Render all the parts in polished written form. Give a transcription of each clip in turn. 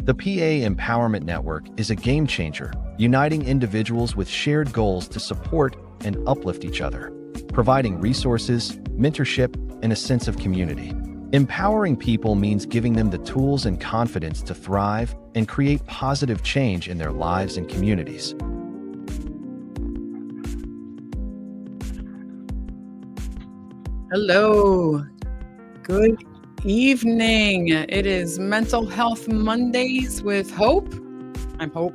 The PA Empowerment Network is a game changer, uniting individuals with shared goals to support and uplift each other, providing resources, mentorship, and a sense of community. Empowering people means giving them the tools and confidence to thrive and create positive change in their lives and communities. Hello. Good evening. It is Mental Health Mondays with Hope. I'm Hope.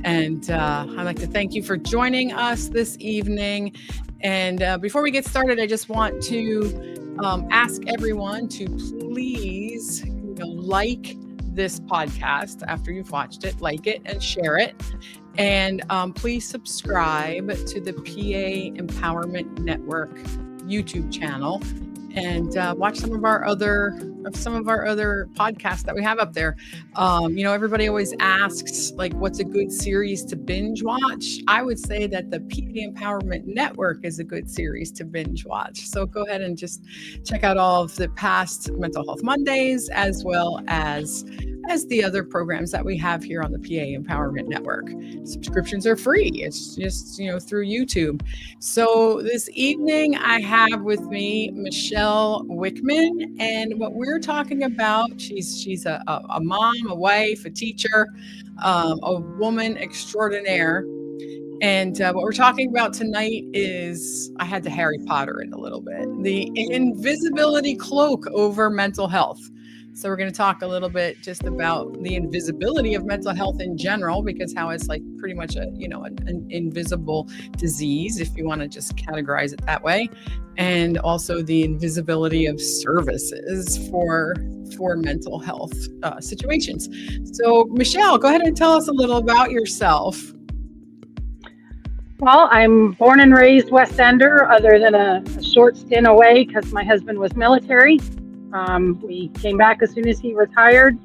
And I'd like to thank you for joining us this evening. And before we get started, I just want to ask everyone to please like this podcast after you've watched it, like it and share it. And please subscribe to the PA Empowerment Network YouTube channel and watch some of our other podcasts that we have up there. Everybody always asks, like, what's a good series to binge watch? I would say that the PA Empowerment Network is a good series to binge watch. So go ahead and just check out all of the past Mental Health Mondays, as well as the other programs that we have here on the PA Empowerment Network. Subscriptions are free. It's just, through YouTube. So this evening I have with me Michelle Wickman, and what we're talking about, she's a mom, a wife, a teacher, a woman extraordinaire. And what we're talking about tonight is, I had to Harry Potter it a little bit, the invisibility cloak over mental health. So we're going to talk a little bit just about the invisibility of mental health in general, because how it's like pretty much an invisible disease, if you want to just categorize it that way, and also the invisibility of services for mental health situations. So Michelle, go ahead and tell us a little about yourself. Well, I'm born and raised West Ender, other than a short stint away because my husband was military. We came back as soon as he retired.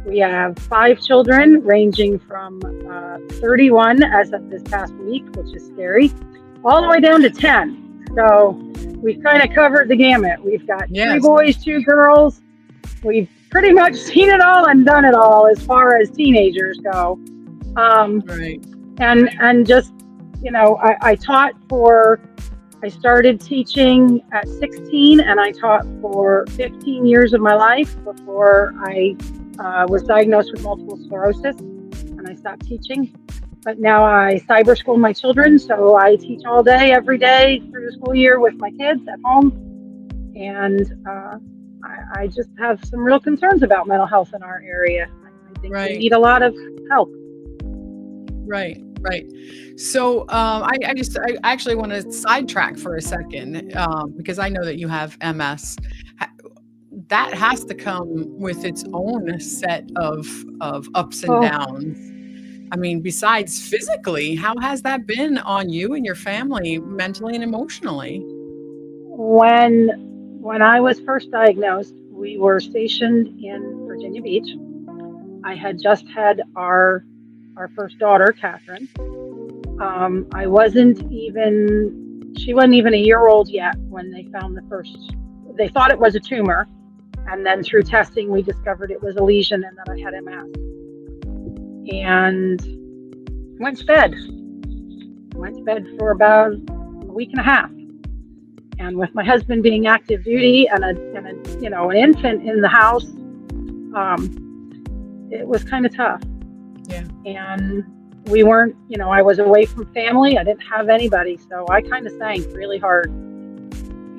We have 5 children, ranging from 31 as of this past week, which is scary, all the way down to 10. So we've kind of covered the gamut. We've got 3 boys, 2 girls. We've pretty much seen it all and done it all as far as teenagers go. Right. And just, I started teaching at 16, and I taught for 15 years of my life before I was diagnosed with multiple sclerosis, and I stopped teaching. But now I cyber school my children, so I teach all day, every day through the school year with my kids at home. And I just have some real concerns about mental health in our area. I think we need a lot of help. Right. So I actually want to sidetrack for a second, because I know that you have MS. That has to come with its own set of ups and downs. I mean, besides physically, how has that been on you and your family, mentally and emotionally? When I was first diagnosed, we were stationed in Virginia Beach. I had just had our first daughter, Catherine. She wasn't even a year old yet when they found they thought it was a tumor. And then through testing, we discovered it was a lesion and that I had MS. And went to bed for about a week and a half. And with my husband being active duty and an infant in the house, it was kind of tough. Yeah. And we weren't, I was away from family. I didn't have anybody. So I kind of sank really hard.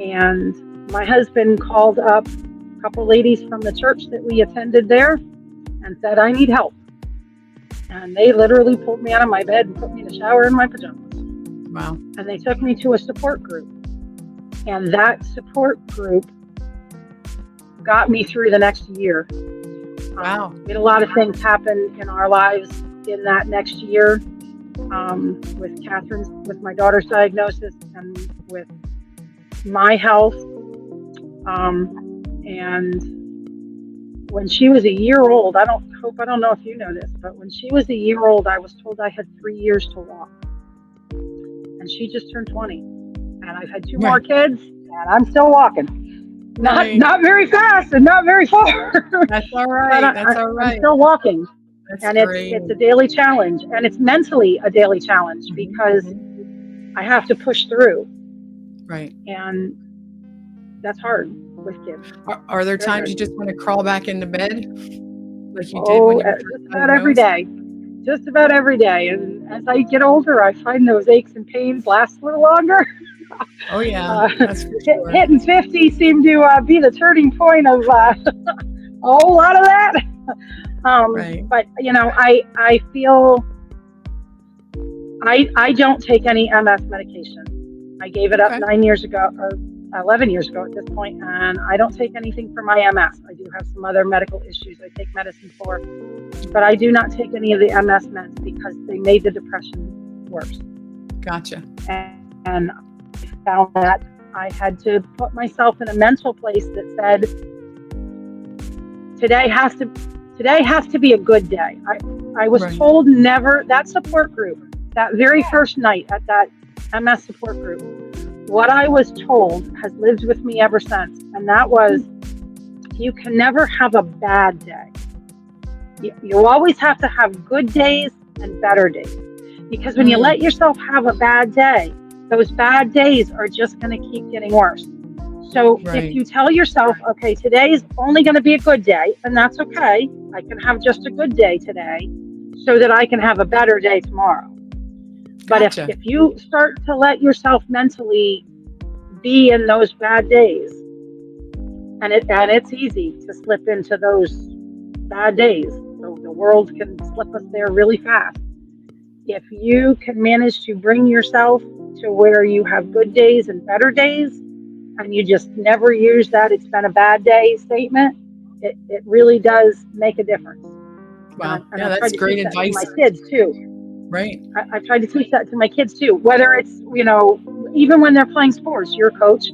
And my husband called up a couple ladies from the church that we attended there and said, I need help. And they literally pulled me out of my bed and put me in the shower in my pajamas. Wow. And they took me to a support group. And that support group got me through the next year. Wow. We had a lot of things happen in our lives in that next year, with my daughter's diagnosis and with my health. And when she was a year old, I don't know if you know this, but when she was a year old, I was told I had 3 years to walk. And she just turned 20. And I've had 2 more kids, and I'm still walking. not very fast and not very far. That's all right. That's all I'm right. still walking, That's and great. it's a daily challenge, and it's mentally a daily challenge because Mhm. I have to push through, Right. and that's hard with kids. Are there Very times hard. you just want to crawl back into bed like you did when Oh, you were just first about every diagnosed? day. Just about every day. And as I get older, I find those aches and pains last a little longer. Oh yeah, Uh, that's for sure. hitting 50 seemed to be the turning point of a whole lot of that. Right. But I feel I don't take any MS medication. I gave it up Okay. 9 years ago, or 11 years ago at this point, and I don't take anything for my MS. I do have some other medical issues I take medicine for, but I do not take any of the MS meds because they made the depression worse. Gotcha. And I found that I had to put myself in a mental place that said, today has to be a good day. I was Right. told never, that support group, that very first night at that MS support group, what I was told has lived with me ever since. And that was, you can never have a bad day. You always have to have good days and better days. Because when you let yourself have a bad day, those bad days are just going to keep getting worse. So Right. if you tell yourself, okay, today's only going to be a good day, and that's okay. I can have just a good day today so that I can have a better day tomorrow. But Gotcha. if you start to let yourself mentally be in those bad days, and it's easy to slip into those bad days. So the world can slip us there really fast. If you can manage to bring yourself to where you have good days and better days, and you just never use that "it's been a bad day" statement, it really does make a difference. Wow. And Yeah, I've tried that's to great teach that to advice. my kids too. Right. I've tried to teach that to my kids too. Whether it's, even when they're playing sports, your coach,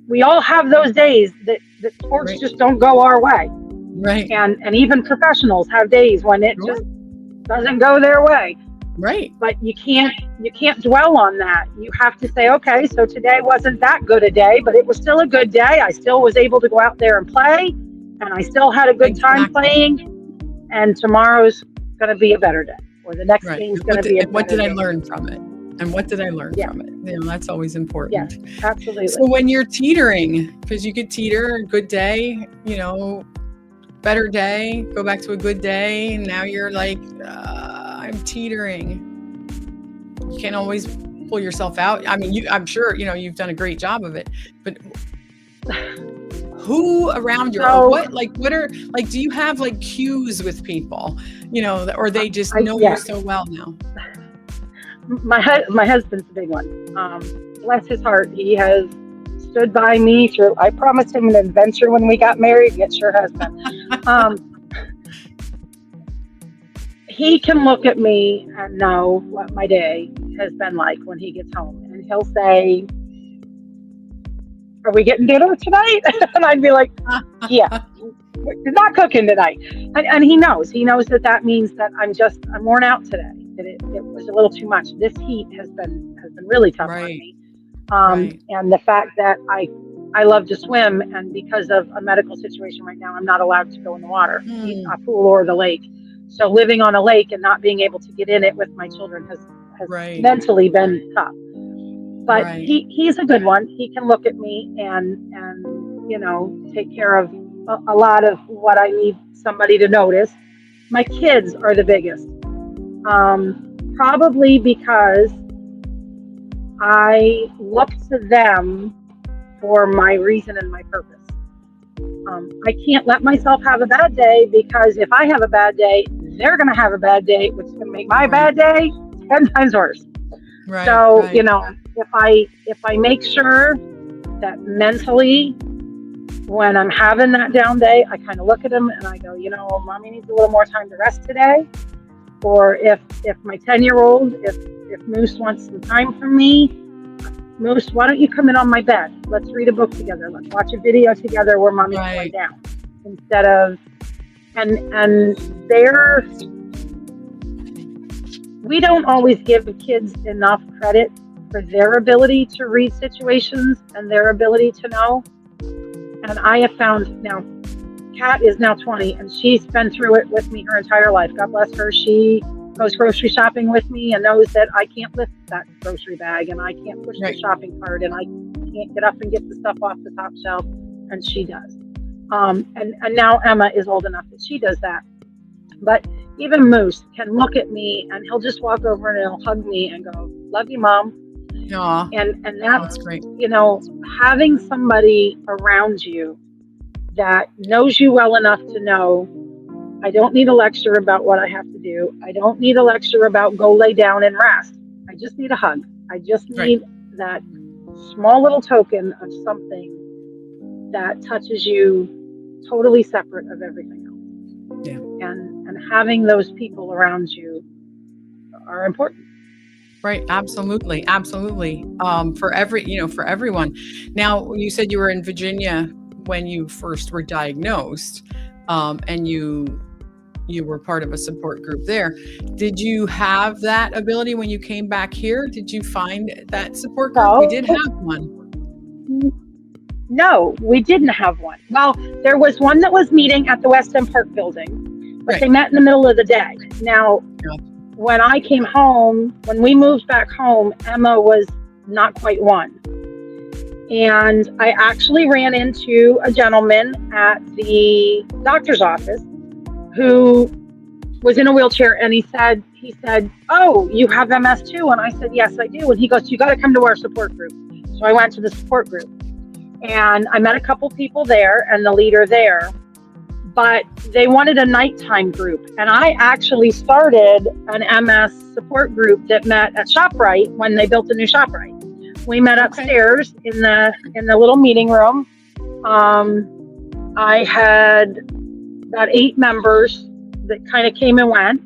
we all have those days that sports Right. just don't go our way. Right. And even professionals have days when it Sure. just doesn't go their way. Right. But you can't dwell on that. You have to say, okay, so today wasn't that good a day, but it was still a good day. I still was able to go out there and play, and I still had a good time Exactly. playing, and tomorrow's going to be a better day, or the next Right. game's And going to be a what better did I day. learn from it? And what did I learn Yeah. from it? That's always important. Yes, absolutely. So when you're teetering, because you could teeter, good day, better day, go back to a good day, and now you're like, I'm teetering. You can't always pull yourself out. I mean, I'm sure, you've done a great job of it, but who around you, So- what are, do you have cues with people, or they just know yeah. you so well now? My husband's the big one. Bless his heart, he has stood by me through. I promised him an adventure when we got married. It sure has been. He can look at me and know what my day has been like when he gets home, and he'll say, "Are we getting dinner tonight?" And I'd be like, "Yeah, we're not cooking tonight." And he knows that means that I'm worn out today. That it was a little too much. This heat has been really tough on Right. me. Right. And the fact that I love to swim, and because of a medical situation right now, I'm not allowed to go in the water, a pool or the lake. So living on a lake and not being able to get in it with my children has Right. mentally been tough. But Right. he's a good one. He can look at me and take care of a lot of what I need somebody to notice. My kids are the biggest. Probably because I look to them for my reason and my purpose. I can't let myself have a bad day, because if I have a bad day, they're going to have a bad day, which is going to make my bad day 10 times worse. Right. So, right. if I make sure that mentally, when I'm having that down day, I kind of look at them and I go, mommy needs a little more time to rest today. Or if my 10-year-old, if Moose wants some time from me, Moose, why don't you come in on my bed? Let's read a book together. Let's watch a video together where mommy's Right. laying down. Instead of, we don't always give kids enough credit for their ability to read situations and their ability to know. And I have found now, Kat is now 20, and she's been through it with me her entire life. God bless her. She goes grocery shopping with me and knows that I can't lift that grocery bag and I can't push the shopping cart and I can't get up and get the stuff off the top shelf, and she does. And now Emma is old enough that she does that. But even Moose can look at me and he'll just walk over and he'll hug me and go, "Love you, Mom." Aw, And that's great. Having somebody around you that knows you well enough to know, I don't need a lecture about what I have to do. I don't need a lecture about go lay down and rest. I just need a hug. I just need that small little token of something that touches you totally separate of everything else. Yeah. And having those people around you are important. Right. Absolutely. Absolutely. For everyone. Now, you said you were in Virginia when you first were diagnosed, and you were part of a support group there. Did you have that ability when you came back here? Did you find that support group? No. We did have one. No, we didn't have one. Well, there was one that was meeting at the West End Park building, but they met in the middle of the day. Now, when I came home, when we moved back home, Emma was not quite one. And I actually ran into a gentleman at the doctor's office who was in a wheelchair, and he said, "Oh, you have MS too?" And I said, "Yes, I do." And he goes, "You got to come to our support group." So I went to the support group, and I met a couple people there and the leader there, but they wanted a nighttime group. And I actually started an MS support group that met at ShopRite when they built a new ShopRite. We met upstairs in the little meeting room. I had about 8 members that kind of came and went.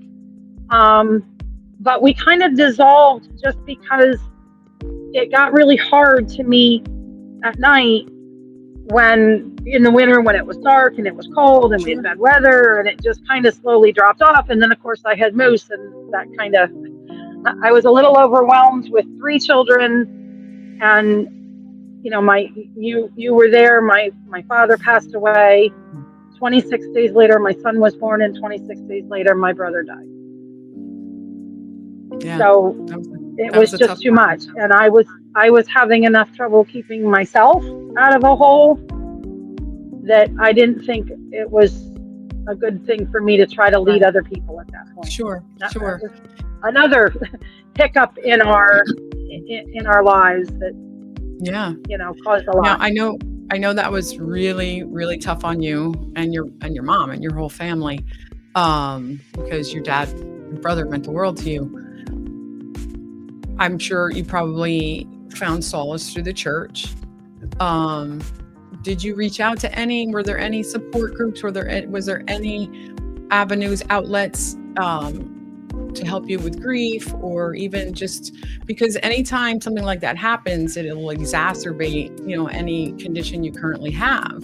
But we kind of dissolved just because it got really hard to meet at night in the winter when it was dark and it was cold and we had bad weather, and it just kind of slowly dropped off. And then of course I had Moose, and that kind of, I was a little overwhelmed with 3 children. And you were there. My father passed away. 26 days later, my son was born, and 26 days later, my brother died. Yeah, so it was just too much, and I was having enough trouble keeping myself out of a hole that I didn't think it was a good thing for me to try to lead other people at that point. Sure. Another hiccup in our lives that caused a lot. Now, I know that was really, really tough on you and your mom and your whole family, because your dad and brother meant the world to you. I'm sure you probably found solace through the church. Did you reach out to any? Were there any support groups? Was there any avenues, outlets to help you with grief, or even just because anytime something like that happens, it'll exacerbate, any condition you currently have.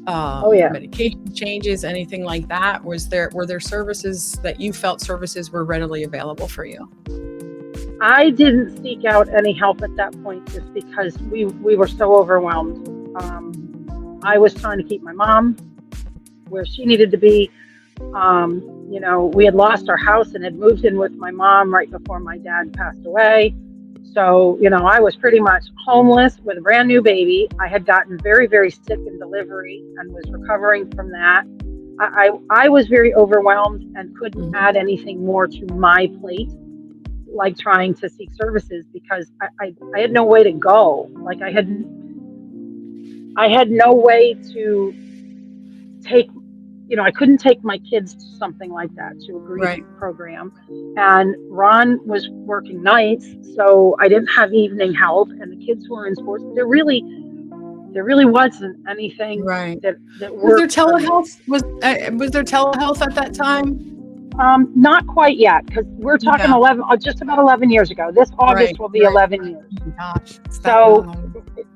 Medication changes, anything like that. Were there services that you felt were readily available for you? I didn't seek out any help at that point just because we were so overwhelmed. I was trying to keep my mom where she needed to be. We had lost our house and had moved in with my mom right before my dad passed away. So, I was pretty much homeless with a brand new baby. I had gotten very, very sick in delivery and was recovering from that. I was very overwhelmed and couldn't add anything more to my plate, like trying to seek services, because I had no way to go. Like I had no way to take, I couldn't take my kids to something like that, to a grief program. And Ron was working nights, so I didn't have evening help, and the kids were in sports. There really wasn't anything that worked. Was there telehealth? Was there telehealth at that time? Not quite yet, because we're talking just about 11 years ago. This August will be 11 years. Oh my gosh, so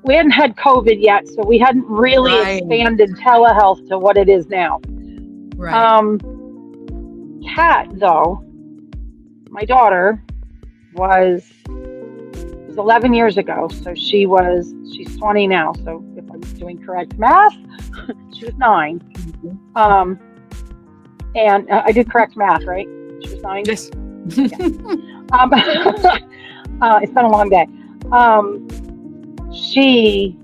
we hadn't had COVID yet, so we hadn't really expanded telehealth to what it is now. Kat, though, my daughter, was was 11 years ago. So she's 20 now. So if I'm doing correct math, she was 9. And I did correct math, right? She was 9. Yes. It's been a long day. She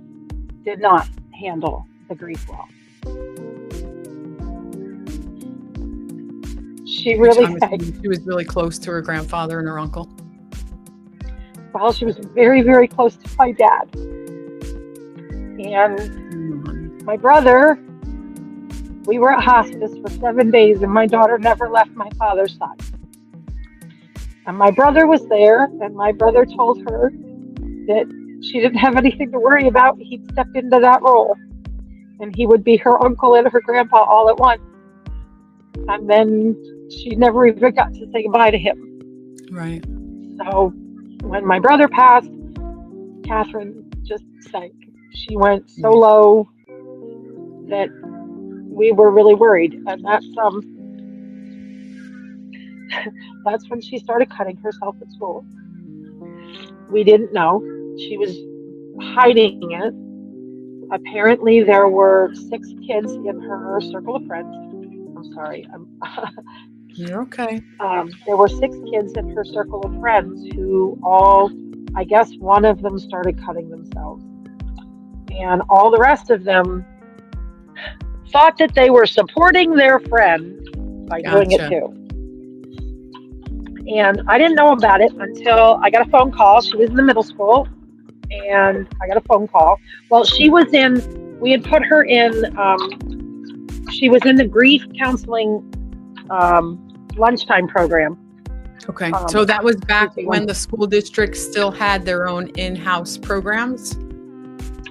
did not handle the grief well. She really She was really close to her grandfather and her uncle. Well, she was very, very close to my dad. And my brother, we were at hospice for 7 days, and my daughter never left my father's side. And my brother was there, and my brother told her that she didn't have anything to worry about. He'd step into that role, and he would be her uncle and her grandpa all at once. And then she never even got to say goodbye to him. Right. So when my brother passed, Catherine just sank. She went so low that we were really worried. And that's when she started cutting herself at school. We didn't know. She was hiding it. Apparently there were 6 kids in her circle of friends. I'm sorry. You're okay. There were 6 kids in her circle of friends who all, I guess one of them started cutting themselves. And all the rest of them thought that they were supporting their friend by doing it too. And I didn't know about it until I got a phone call. She was in the middle school, and I got a phone call. Well, we had put her in, she was in the grief counseling lunchtime program. Okay. So that was back when the school districts still had their own in-house programs?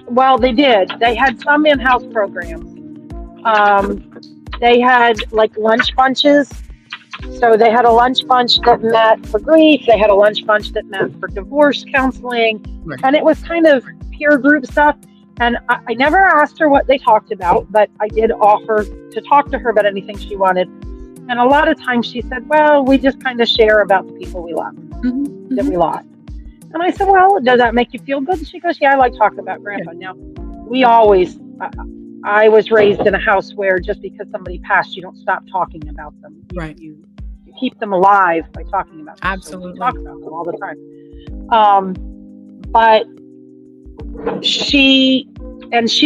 Well, they did. They had some in-house programs. They had like lunch bunches. So they had a lunch bunch that met for grief. They had a lunch bunch that met for divorce counseling. Right. And it was kind of peer group stuff. And I never asked her what they talked about, but I did offer to talk to her about anything she wanted. And a lot of times she said, well, we just kind of share about the people we love, that we lost. And I said, well, does that make you feel good? And she goes, yeah, I like talking about Grandpa. Now, we always, I was raised in a house where just because somebody passed, you don't stop talking about them. Right. You keep them alive by talking about them. Absolutely. So we talk about them all the time. But she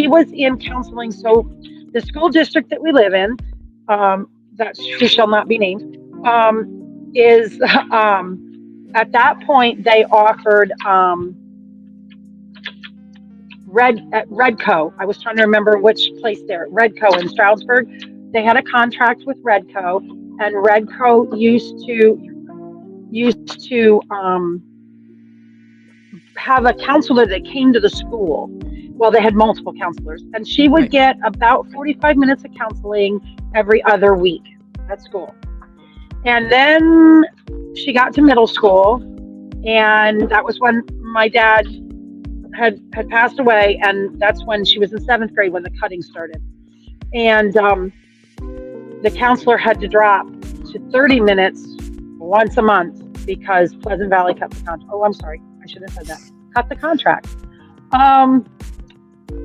was in counseling. So the school district that we live in, that who shall not be named, is at that point they offered Redco. I was trying to remember which place there. Redco in Stroudsburg. They had a contract with Redco, and Redco used to have a counselor that came to the school. Well, they had multiple counselors, and she would get about 45 minutes of counseling every other week at school. And then she got to middle school, and that was when my dad had passed away, and that's when she was in 7th grade when the cutting started. And the counselor had to drop to 30 minutes once a month because Pleasant Valley cut the contract. Oh, I'm sorry. I should have said that. Cut the contract.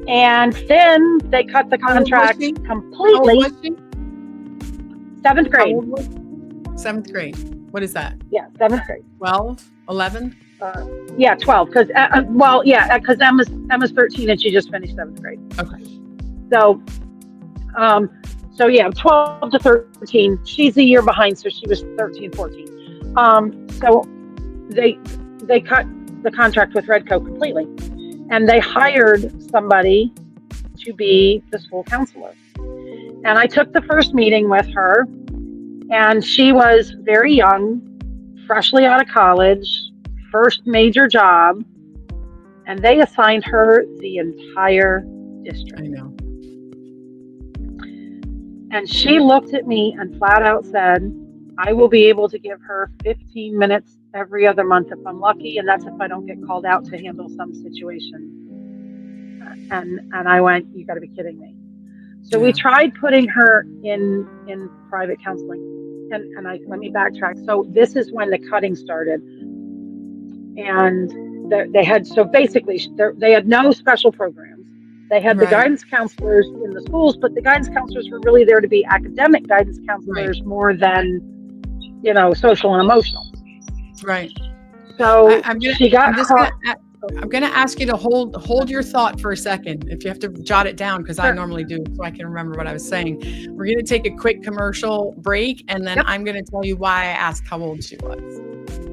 And then they cut the contract completely. 7th grade. 7th grade. What is that? Yeah, 7th grade. 12, 11? Yeah, 12. Because because Emma's 13 and she just finished 7th grade. Okay. So 12 to 13. She's a year behind, so she was 13, 14. So they cut the contract with Redco completely, and they hired somebody to be the school counselor. And I took the first meeting with her, and she was very young, freshly out of college, first major job, and they assigned her the entire district. I know. And she looked at me and flat out said, I will be able to give her 15 minutes every other month if I'm lucky, and that's if I don't get called out to handle some situation. And I went, you got to be kidding me. So we tried putting her in private counseling. And let me backtrack. So this is when the cutting started. And they had, so basically they had no special programs. They had the Right. guidance counselors in the schools, but the guidance counselors were really there to be academic guidance counselors more than, social and emotional. Right. So I'm she got her. gonna ask you to hold your thought for a second. If you have to jot it down, because I Sure. normally do, so I can remember what I was saying. We're gonna take a quick commercial break, and then Yep. I'm gonna tell you why I asked how old she was.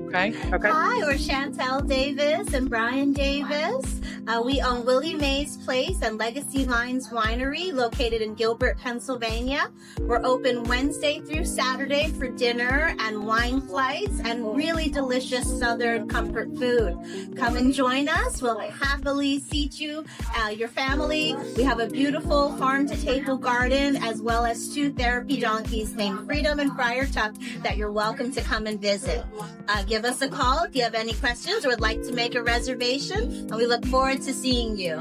Okay. Okay. Hi, we're Chantel Davis and Brian Davis. We own Willie Mays Place and Legacy Lines Winery, located in Gilbert, Pennsylvania. We're open Wednesday through Saturday for dinner and wine flights and really delicious Southern comfort food. Come and join us. We'll happily seat you, your family. We have a beautiful farm-to-table garden, as well as 2 therapy donkeys named Freedom and Friar Tuck that you're welcome to come and visit. Give us a call if you have any questions or would like to make a reservation, and we look forward to seeing you.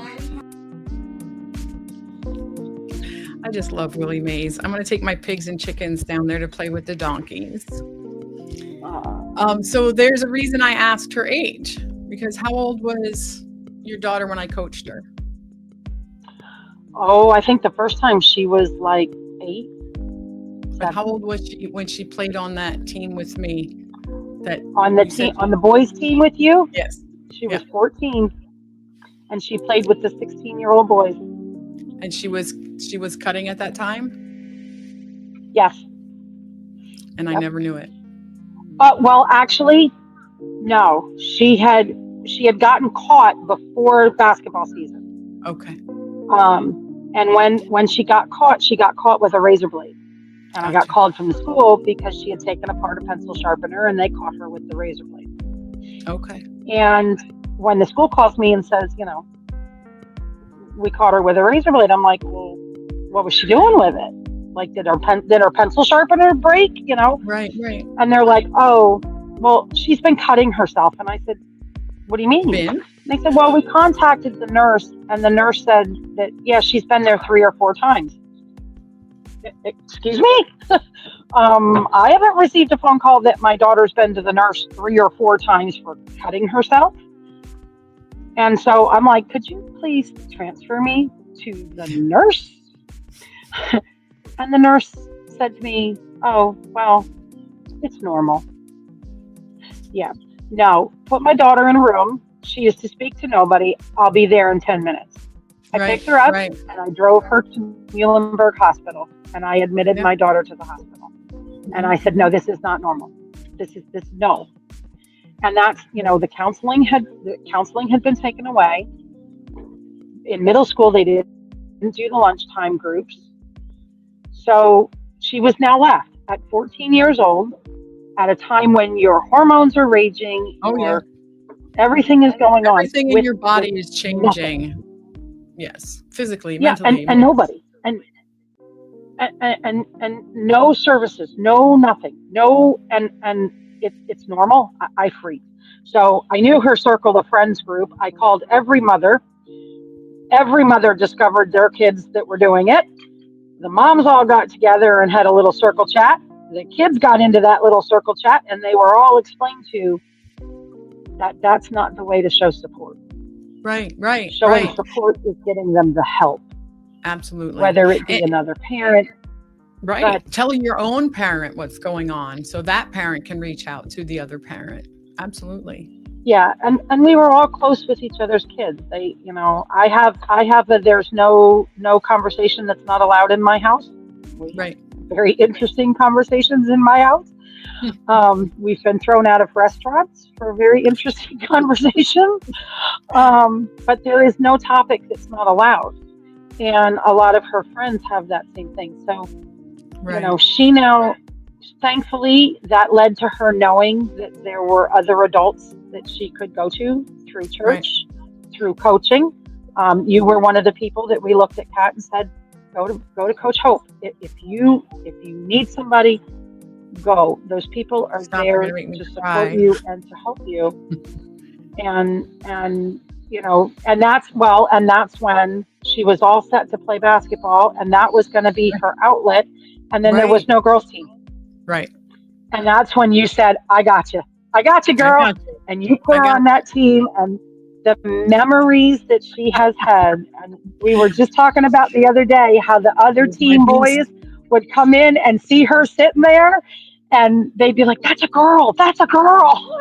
I just love Willie Mays. I'm gonna take my pigs and chickens down there to play with the donkeys. So there's a reason I asked her age, because how old was your daughter when I coached her? Oh, I think the first time she was like 8. But how old was she when she played on that team with me? That On the you said- team, on the boys' team with you, Yes. she was 14, and she played with the 16-year-old boys. And she was cutting at that time, Yes. and I Yep. never knew it. Well, actually, no. She had gotten caught before basketball season. Okay. And when she got caught with a razor blade. And I got Gotcha. called from the school because she had taken apart a pencil sharpener and they caught her with the razor blade. Okay. And when the school calls me and says, we caught her with a razor blade, I'm like, well, what was she doing with it? Like, did her pencil sharpener break? Right. And they're like, oh, well, she's been cutting herself. And I said, what do you mean? Been? And they said, well, we contacted the nurse, and the nurse said that, yeah, she's been there 3 or 4 times. Excuse me? I haven't received a phone call that my daughter's been to the nurse 3 or 4 times for cutting herself. And so I'm like, could you please transfer me to the nurse? And the nurse said to me, oh, well, it's normal. Yeah. No, put my daughter in a room. She is to speak to nobody. I'll be there in 10 minutes. I picked her up and I drove her to Muhlenberg Hospital, and I admitted my daughter to the hospital. And I said, no, this is not normal. This no. And that's, the counseling had been taken away. In middle school, they didn't do the lunchtime groups. So she was now left at 14 years old at a time when your hormones are raging. Everything is going on. Everything in your body is changing. Nothing. Yes, physically, Yeah, mentally, and nobody, and no services, no nothing, no, and it's normal. I freaked. So I knew her circle of friends group. I called every mother. Every mother discovered their kids that were doing it. The moms all got together and had a little circle chat. The kids got into that little circle chat, and they were all explained to that that's not the way to show support. Right. Showing support is getting them the help. Absolutely. Whether it be another parent. Right. But telling your own parent what's going on so that parent can reach out to the other parent. Absolutely. Yeah, and we were all close with each other's kids. They, I have there's no conversation that's not allowed in my house. Right. Very interesting conversations in my house. We've been thrown out of restaurants for very interesting conversations. But there is no topic that's not allowed. And a lot of her friends have that same thing. So, she now, thankfully, that led to her knowing that there were other adults that she could go to through church, through coaching. You were one of the people that we looked at, Kat, and said, go to Coach Hope. If you need somebody, go. Those people are there to support you and to help you. And that's when she was all set to play basketball, and that was going to be her outlet. And then there was no girls team. Right. And that's when you said, I got you, girl. And you put her on that team, the memories that she has had. And we were just talking about the other day how the other teen boys would come in and see her sitting there, and they'd be like, "That's a girl, that's a girl."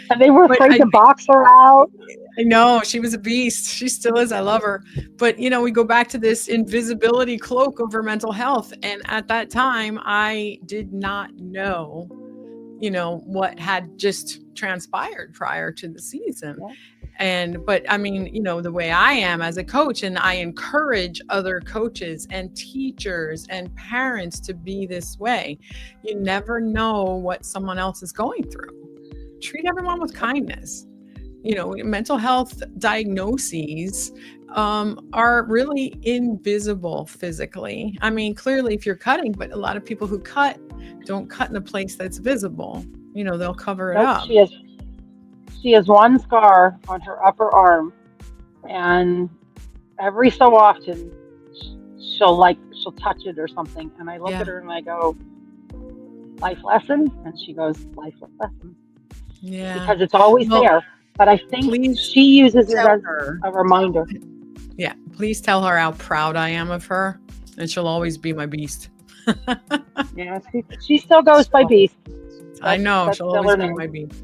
And they were afraid to box her out. I know, she was a beast. She still is. I love her. But, we go back to this invisibility cloak over mental health. And at that time, I did not know, what had just transpired prior to the season. Yeah. But I mean, the way I am as a coach, and I encourage other coaches and teachers and parents to be this way. You never know what someone else is going through. Treat everyone with kindness. Mental health diagnoses are really invisible physically. I mean, clearly if you're cutting, but a lot of people who cut don't cut in a place that's visible. They'll cover it up. She has one scar on her upper arm, and every so often she'll touch it or something. And I look at her and I go, "Life lesson?" And she goes, "Life lesson." Yeah. Because it's always there. But I think she uses it as a reminder. Yeah. Please tell her how proud I am of her, and she'll always be my beast. Yeah. She still goes by Beast. I know. She'll always be my beast.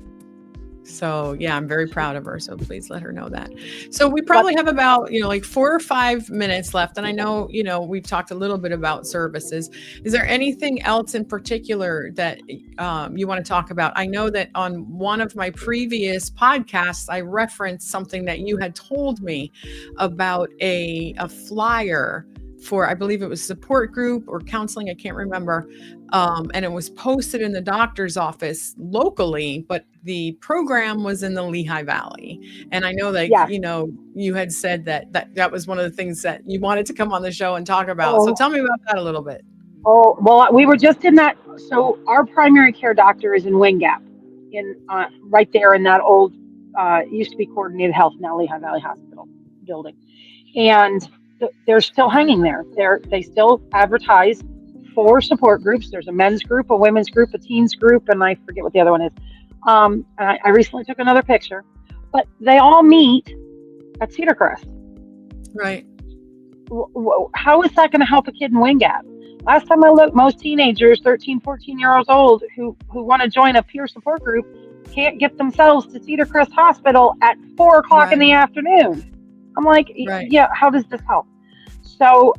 So yeah, I'm very proud of her. So please let her know that. So we probably have about, 4 or 5 minutes left. And I know, we've talked a little bit about services. Is there anything else in particular that you want to talk about? I know that on one of my previous podcasts, I referenced something that you had told me about a flyer for, I believe it was support group or counseling. I can't remember. And it was posted in the doctor's office locally, but the program was in the Lehigh Valley. And I know that, you had said that was one of the things that you wanted to come on the show and talk about. So tell me about that a little bit. Oh, well, we were just in that. So our primary care doctor is in Wing Gap, right there in that old, used to be Coordinated Health, now Lehigh Valley Hospital building. And they're still hanging there. They still advertise 4 support groups. There's a men's group, a women's group, a teens group, and I forget what the other one is. And I recently took another picture, but they all meet at Cedar Crest. Right. How is that going to help a kid in Wing Gap? Last time I looked, most teenagers, 13, 14 years old, who want to join a peer support group can't get themselves to Cedar Crest Hospital at 4 o'clock in the afternoon. I'm like, yeah, how does this help? So,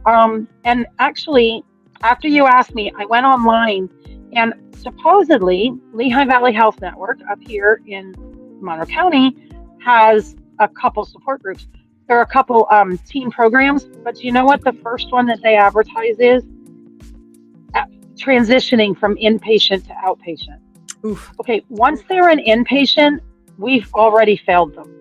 and actually, after you asked me, I went online, and supposedly Lehigh Valley Health Network up here in Monroe County has a couple support groups. There are a couple teen programs, but you know what? The first one that they advertise is transitioning from inpatient to outpatient. Oof. Okay, once they're an inpatient, we've already failed them.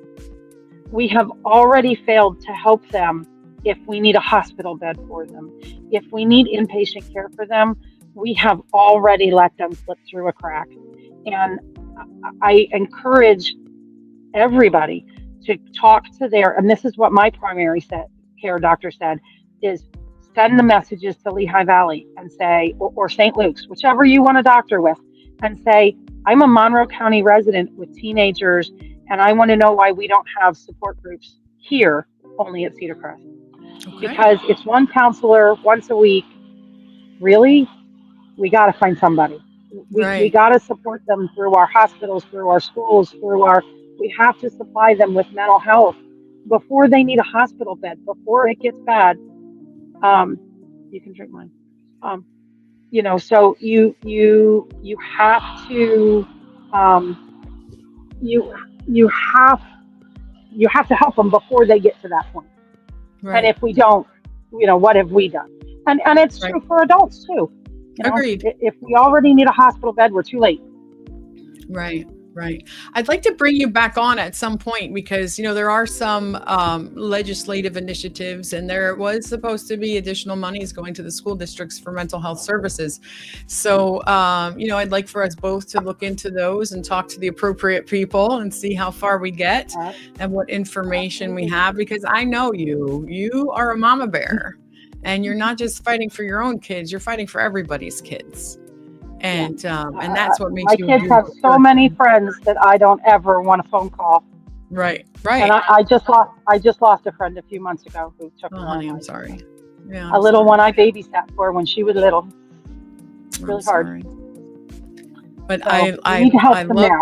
We have already failed to help them if we need a hospital bed for them. If we need inpatient care for them, we have already let them slip through a crack. And I encourage everybody to talk to and this is what my primary care doctor said, is send the messages to Lehigh Valley and say, or St. Luke's, whichever you want a doctor with, and say, I'm a Monroe County resident with teenagers, and I want to know why we don't have support groups here, only at Cedar Crest. Okay. Because it's one counselor once a week. Really? We got to find somebody. We got to support them through our hospitals, through our schools, we have to supply them with mental health before they need a hospital bed, before it gets bad. You can drink mine. So you have to, you have to help them before they get to that point. Right. And if we don't, what have we done? And it's true for adults too. Agreed. If we already need a hospital bed, we're too late. Right. I'd like to bring you back on at some point because, there are some legislative initiatives, and there was supposed to be additional monies going to the school districts for mental health services. So, I'd like for us both to look into those and talk to the appropriate people and see how far we get and what information we have, because I know you are a mama bear, and you're not just fighting for your own kids, you're fighting for everybody's kids. And that's what makes my you a kids have beautiful so many person. friends that I don't ever want a phone call. Right. And I just lost a friend a few months ago who took Oh, her own honey, I'm life. sorry. Yeah, A little one I babysat for when she was little. I'm really hard. sorry. But So I we need to help them love, now.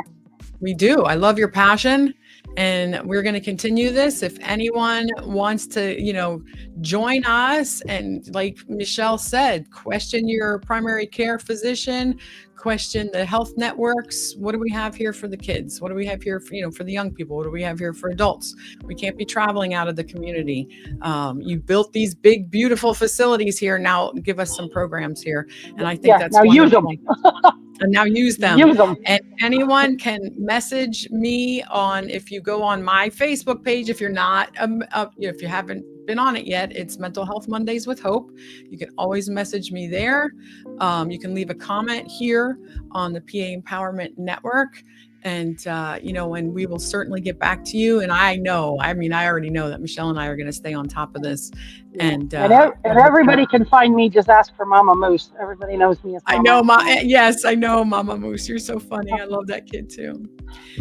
we do. I love your passion, and we're going to continue this. If anyone wants to, join us, and like Michelle said, question your primary care physician, question the health networks. What do we have here for the kids? What do we have here for, for the young people? What do we have here for adults? We can't be traveling out of the community. You built these big, beautiful facilities here. Now give us some programs here. And I think that's now use wonderful. them. And now use them. Use them. And anyone can message me if you go on my Facebook page, if you're not, if you haven't been on it yet, it's Mental Health Mondays with Hope. You can always message me there. You can leave a comment here on the PA Empowerment Network. And, and we will certainly get back to you. And I already know that Michelle and I are going to stay on top of this. And everybody can find me. Just ask for Mama Moose. Everybody knows me as Mama. Yes, I know Mama Moose. You're so funny. I love that kid too.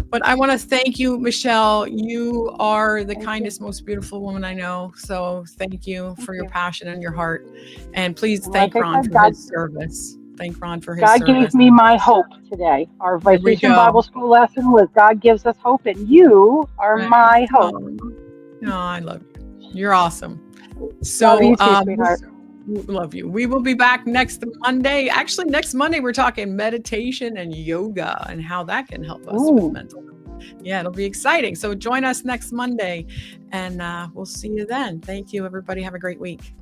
But I want to thank you, Michelle. You are the kindest, most beautiful woman I know. So thank you for your passion and your heart. And please thank Ron for his service. Thank Ron for his service. God gave me my hope today. Our Vacation Bible School lesson was God gives us hope, and you are my hope. Oh, I love you. You're awesome. So, love you too, sweetheart. Love you. We will be back next Monday. Actually, next Monday, we're talking meditation and yoga and how that can help us with mental health. Yeah, it'll be exciting. So join us next Monday, and we'll see you then. Thank you, everybody. Have a great week.